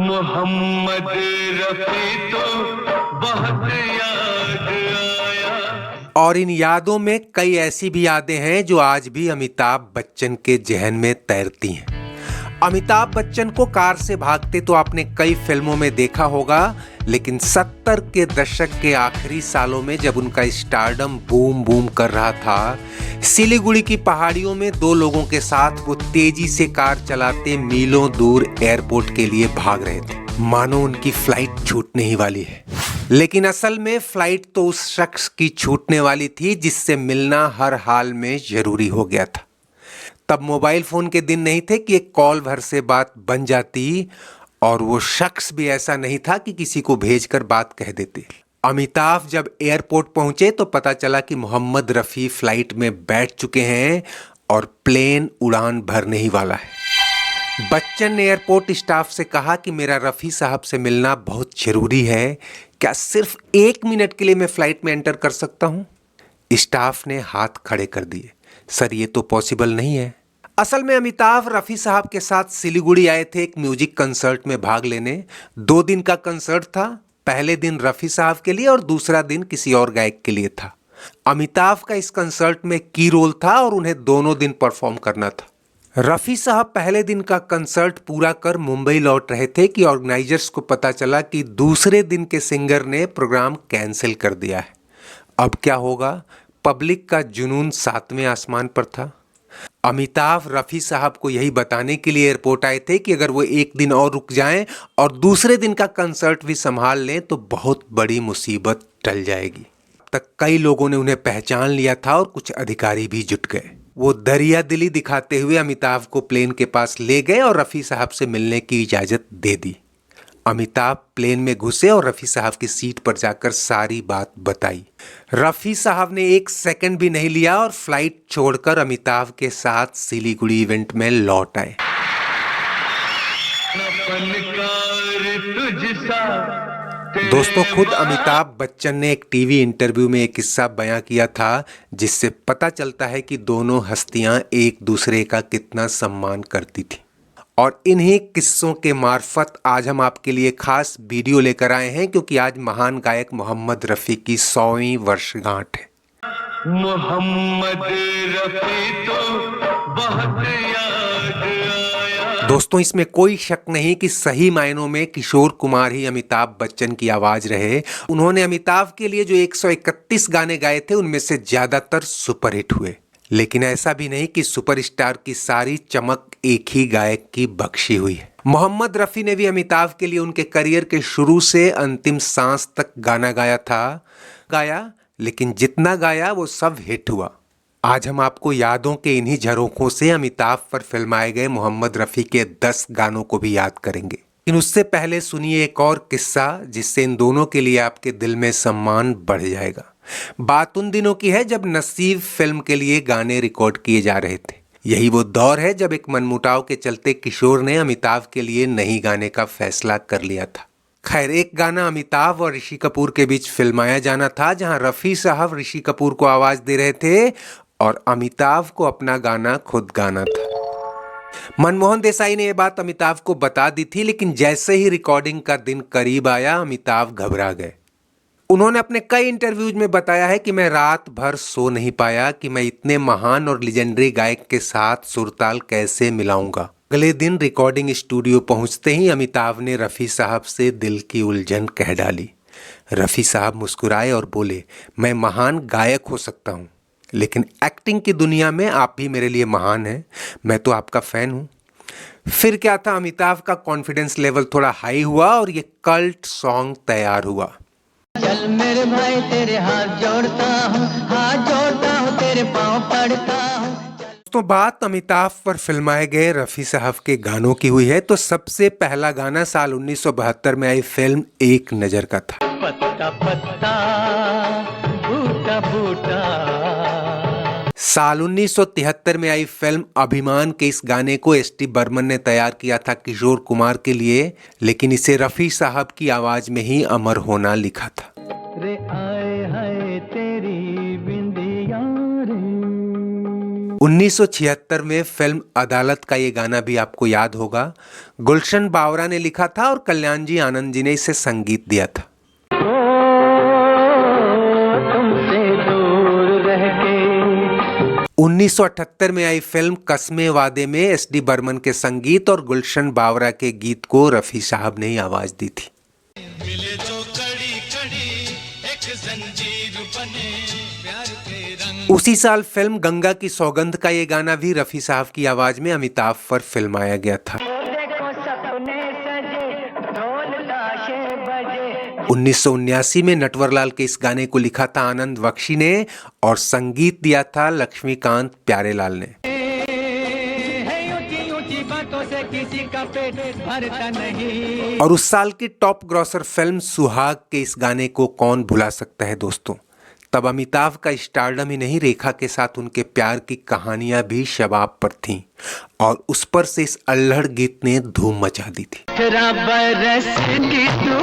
मोहम्मद रफी तो बहुत याद आया। और इन यादों में कई ऐसी भी यादें हैं जो आज भी अमिताभ बच्चन के जहन में तैरती हैं। अमिताभ बच्चन को कार से भागते तो आपने कई फिल्मों में देखा होगा, लेकिन 70 के दशक के आखिरी सालों में जब उनका स्टारडम बूम बूम कर रहा था, सिलीगुड़ी की पहाड़ियों में दो लोगों के साथ वो तेजी से कार चलाते मीलों दूर एयरपोर्ट के लिए भाग रहे थे, मानो उनकी फ्लाइट छूटने ही वाली है। लेकिन असल में फ्लाइट तो उस शख्स की छूटने वाली थी जिससे मिलना हर हाल में जरूरी हो गया था। तब मोबाइल फोन के दिन नहीं थे कि एक कॉल भर से बात बन जाती, और वो शख्स भी ऐसा नहीं था कि किसी को भेजकर बात कह देते। अमिताभ जब एयरपोर्ट पहुंचे तो पता चला कि मोहम्मद रफ़ी फ्लाइट में बैठ चुके हैं और प्लेन उड़ान भरने ही वाला है। बच्चन ने एयरपोर्ट स्टाफ से कहा कि मेरा रफ़ी साहब से मिलना बहुत ज़रूरी है, क्या सिर्फ 1 मिनट के लिए मैं फ़्लाइट में एंटर कर सकता हूँ? स्टाफ ने हाथ खड़े कर दिए। सर, ये तो पॉसिबल नहीं है। असल में अमिताभ रफ़ी साहब के साथ सिलीगुड़ी आए थे एक म्यूजिक कंसर्ट में भाग लेने। 2 दिन का कंसर्ट था। पहले दिन रफ़ी साहब के लिए और दूसरा दिन किसी और गायक के लिए था। अमिताभ का इस कंसर्ट में की रोल था और उन्हें दोनों दिन परफॉर्म करना था। रफ़ी साहब पहले दिन का कंसर्ट पूरा कर मुंबई लौट रहे थे कि ऑर्गेनाइजर्स को पता चला कि दूसरे दिन के सिंगर ने प्रोग्राम कैंसिल कर दिया है। अब क्या होगा? पब्लिक का जुनून 7वें आसमान पर था। अमिताभ रफ़ी साहब को यही बताने के लिए एयरपोर्ट आए थे कि अगर वो 1 दिन और रुक जाएं और दूसरे दिन का कंसर्ट भी संभाल लें तो बहुत बड़ी मुसीबत टल जाएगी। अब तक कई लोगों ने उन्हें पहचान लिया था और कुछ अधिकारी भी जुट गए। वो दरिया दिली दिखाते हुए अमिताभ को प्लेन के पास ले गए और रफ़ी साहब से मिलने की इजाज़त दे दी। अमिताभ प्लेन में घुसे और रफ़ी साहब की सीट पर जाकर सारी बात बताई। रफ़ी साहब ने 1 सेकंड भी नहीं लिया और फ्लाइट छोड़कर अमिताभ के साथ सिलीगुड़ी इवेंट में लौट आए। दोस्तों, खुद अमिताभ बच्चन ने एक टीवी इंटरव्यू में एक किस्सा बयां किया था जिससे पता चलता है कि दोनों हस्तियां एक दूसरे का कितना सम्मान करती थी। और इन्हीं किस्सों के मार्फत आज हम आपके लिए खास वीडियो लेकर आए हैं, क्योंकि आज महान गायक मोहम्मद रफ़ी की 100वीं वर्षगांठ है। मोहम्मद रफ़ी तो बहुत याद आया। दोस्तों, इसमें कोई शक नहीं कि सही मायनों में किशोर कुमार ही अमिताभ बच्चन की आवाज रहे। उन्होंने अमिताभ के लिए जो 131 गाने गाए थे उनमें से ज्यादातर सुपरहिट हुए। लेकिन ऐसा भी नहीं कि सुपरस्टार की सारी चमक एक ही गायक की बख्शी हुई है। मोहम्मद रफ़ी ने भी अमिताभ के लिए उनके करियर के शुरू से अंतिम सांस तक गाना गाया, लेकिन जितना गाया वो सब हिट हुआ। आज हम आपको यादों के इन्हीं झरोखों से अमिताभ पर फिल्माए गए मोहम्मद रफ़ी के 10 गानों को भी याद करेंगे। लेकिन उससे पहले सुनिए एक और किस्सा जिससे इन दोनों के लिए आपके दिल में सम्मान बढ़ जाएगा। बात उन दिनों की है जब नसीब फिल्म के लिए गाने रिकॉर्ड किए जा रहे थे। यही वो दौर है जब एक मनमुटाव के चलते किशोर ने अमिताभ के लिए नहीं गाने का फैसला कर लिया था। खैर, एक गाना अमिताभ और ऋषि कपूर के बीच फिल्माया जाना था, जहां रफ़ी साहब ऋषि कपूर को आवाज दे रहे थे और अमिताभ को अपना गाना खुद गाना था। मनमोहन देसाई ने यह बात अमिताभ को बता दी थी, लेकिन जैसे ही रिकॉर्डिंग का दिन करीब आया अमिताभ घबरा गए। उन्होंने अपने कई इंटरव्यूज में बताया है कि मैं रात भर सो नहीं पाया कि मैं इतने महान और लेजेंडरी गायक के साथ सुरताल कैसे मिलाऊंगा। अगले दिन रिकॉर्डिंग स्टूडियो पहुंचते ही अमिताभ ने रफ़ी साहब से दिल की उलझन कह डाली। रफ़ी साहब मुस्कुराए और बोले, मैं महान गायक हो सकता हूं, लेकिन एक्टिंग की दुनिया में आप भी मेरे लिए महान हैं। मैं तो आपका फैन हूं। फिर क्या था, अमिताभ का कॉन्फिडेंस लेवल थोड़ा हाई हुआ और ये कल्ट सॉन्ग तैयार हुआ। चल मेरे भाई तेरे हाथ जोड़ता हूँ तेरे पाँव पड़ता हूँ। तो बात अमिताभ पर फिल्माए गए रफ़ी साहब के गानों की हुई है, तो सबसे पहला गाना साल 1972 में आई फिल्म एक नज़र का था। पत्ता पत्ता बूटा बूटा। साल 1973 में आई फिल्म अभिमान के इस गाने को एस.टी. बर्मन ने तैयार किया था किशोर कुमार के लिए, लेकिन इसे रफ़ी साहब की आवाज में ही अमर होना लिखा था। रे आए हाय तेरी बिंदिया रे। 1976 में फिल्म अदालत का ये गाना भी आपको याद होगा। गुलशन बावरा ने लिखा था और कल्याण जी आनंद जी ने इसे संगीत दिया था। तुमसे दूर रह के 1978 में आई फिल्म कस्मे वादे में एस.डी. बर्मन के संगीत और गुलशन बावरा के गीत को रफी साहब ने ही आवाज दी थी। मिले जो कड़ी कड़ी एक जंजीर बने प्यार के रंग। उसी साल फिल्म गंगा की सौगंध का ये गाना भी रफी साहब की आवाज में अमिताभ पर फिल्माया गया था। देखो सपने सजे ढोल ताशे बजे 1979 में नटवरलाल के इस गाने को लिखा था आनंद बख्शी ने और संगीत दिया था लक्ष्मीकांत प्यारेलाल ने। ऊंची ऊंची बातों से किसी का पेट भरता नहीं। और उस साल की टॉप ग्रॉसर फिल्म सुहाग के इस गाने को कौन भुला सकता है दोस्तों। तब अमिताभ का स्टारडम ही नहीं, रेखा के साथ उनके प्यार की कहानियां भी शबाब पर थीं और उस पर से इस अल्हड़ गीत ने धूम मचा दी थी। बरसती तू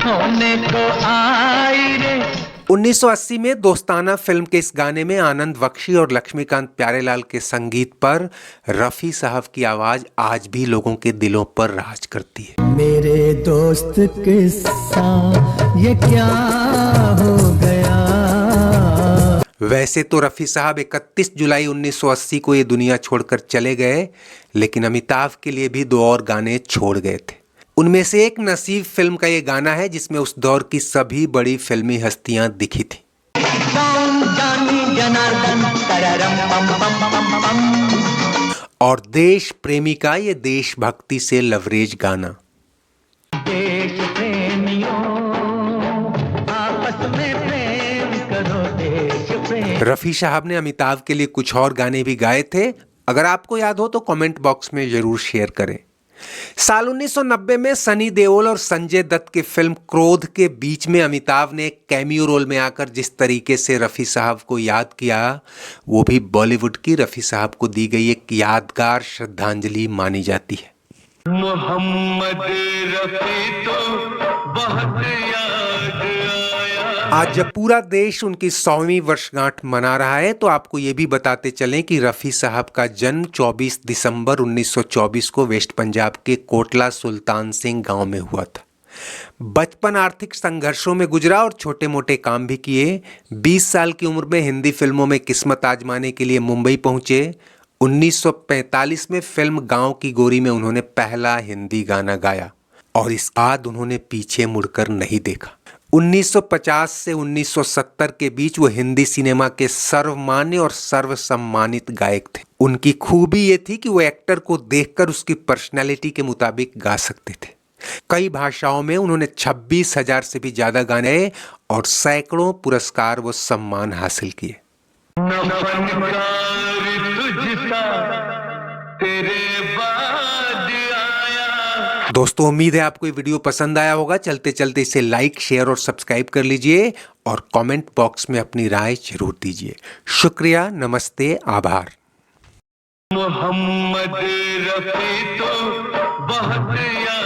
होने को आई रे। 1980 में दोस्ताना फिल्म के इस गाने में आनंद बख्शी और लक्ष्मीकांत प्यारेलाल के संगीत पर रफी साहब की आवाज आज भी लोगों के दिलों पर राज करती है। मेरे दोस्त किस्सा ये क्या हो गया। वैसे तो रफी साहब 31 जुलाई 1980 को ये दुनिया छोड़कर चले गए, लेकिन अमिताभ के लिए भी 2 और गाने छोड़ गए थे। उनमें से एक नसीब फिल्म का ये गाना है जिसमें उस दौर की सभी बड़ी फिल्मी हस्तियां दिखी थी। और देश प्रेमी का ये देशभक्ति से लवरेज गाना। देश प्रेमियों आपस में प्रेम करो, देश प्रेम। रफी साहब ने अमिताभ के लिए कुछ और गाने भी गाए थे। अगर आपको याद हो तो कमेंट बॉक्स में जरूर शेयर करें। साल 1990 में सनी देओल और संजय दत्त की फिल्म क्रोध के बीच में अमिताभ ने एक कैमियो रोल में आकर जिस तरीके से रफी साहब को याद किया, वो भी बॉलीवुड की रफी साहब को दी गई एक यादगार श्रद्धांजलि मानी जाती है। मोहम्मद रफी तो बहुत याद आया। आज जब पूरा देश उनकी 100वीं वर्षगांठ मना रहा है तो आपको ये भी बताते चलें कि रफी साहब का जन्म 24 दिसंबर 1924 को वेस्ट पंजाब के कोटला सुल्तान सिंह गांव में हुआ था। बचपन आर्थिक संघर्षों में गुजरा और छोटे मोटे काम भी किए। 20 साल की उम्र में हिंदी फिल्मों में किस्मत आजमाने के लिए मुंबई पहुंचे। 1945 में फिल्म गांव की गोरी में उन्होंने पहला हिंदी गाना गाया और इसके बाद उन्होंने पीछे मुड़कर नहीं देखा। 1950 से 1970 के बीच वो हिंदी सिनेमा के सर्वमान्य और सर्वसम्मानित गायक थे। उनकी खूबी ये थी कि वो एक्टर को देखकर उसकी पर्सनैलिटी के मुताबिक गा सकते थे। कई भाषाओं में उन्होंने 26,000 से भी ज्यादा गाने और सैकड़ों पुरस्कार व सम्मान हासिल किए। न फनकार तुझसा तेरे बाद आया। दोस्तों उम्मीद है आपको ये वीडियो पसंद आया होगा। चलते चलते इसे लाइक, शेयर और सब्सक्राइब कर लीजिए और कमेंट बॉक्स में अपनी राय जरूर दीजिए। शुक्रिया, नमस्ते, आभार। मोहम्मद रफी तो बहुत याद